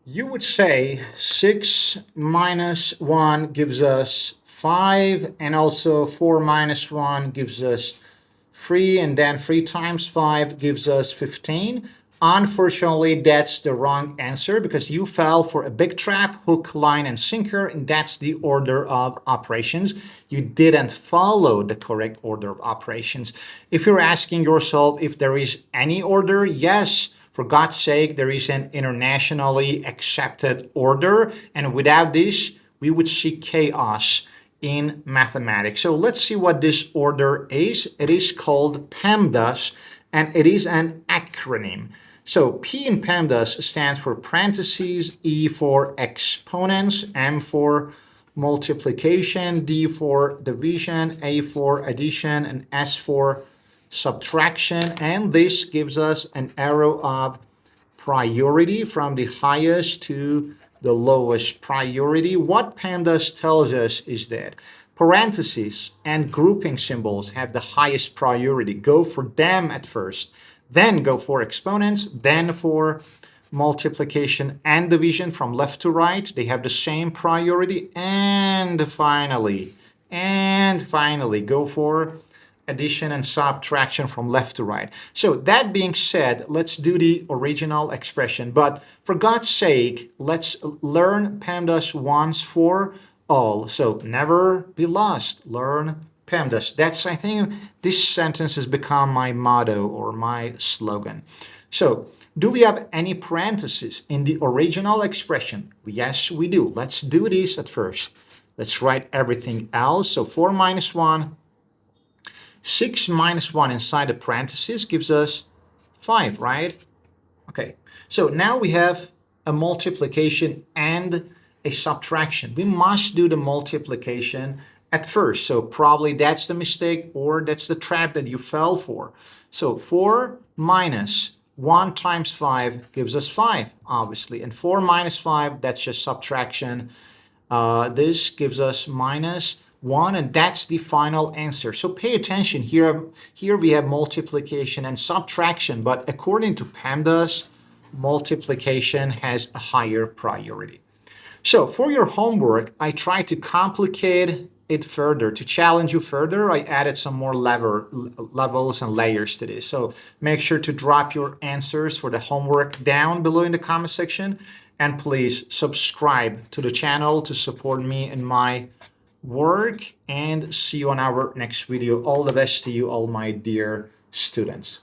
You would say 6 minus 1 gives us 5, and also 4 minus 1 gives us 3, and then 3 times 5 gives us 15. Unfortunately, that's the wrong answer because you fell for a big trap, hook, line, and sinker, and that's the order of operations. You didn't follow the correct order of operations. If you're asking yourself if there is any order, yes. For God's sake, there is an internationally accepted order, and without this, we would see chaos in mathematics. So let's see what this order is. It is called PEMDAS, and it is an acronym. So P in PEMDAS stands for parentheses, E for exponents, M for multiplication, D for division, A for addition, and S for subtraction. And this gives us an arrow of priority from the highest to the lowest priority. What PEMDAS tells us is that parentheses and grouping symbols have the highest priority. Go for them at first, then go for exponents, then for multiplication and division from left to right. They have the same priority. And finally, go for addition and subtraction from left to right. So that being said, let's do the original expression. But for God's sake, let's learn PEMDAS once for all. So never be lost. Learn PEMDAS. That's, I think, this sentence has become my motto or my slogan. So do we have any parentheses in the original expression? Yes, we do. Let's do this at first. Let's write everything else. So 4 minus 1. 6 minus 1 inside the parentheses gives us 5, right? Okay, so now we have a multiplication and a subtraction. We must do the multiplication at first. So probably that's the mistake or that's the trap that you fell for. So 4 minus 1 times 5 gives us 5, obviously. And 4 minus 5, that's just subtraction. This gives us minus 1, and that's the final answer. So pay attention. Here we have multiplication and subtraction, but according to PEMDAS, multiplication has a higher priority. So for your homework, I tried to complicate it further. To challenge you further, I added some more levels and layers to this. So make sure to drop your answers for the homework down below in the comment section. And please subscribe to the channel to support me in my work, and see you on our next video. All the best to you, all my dear students.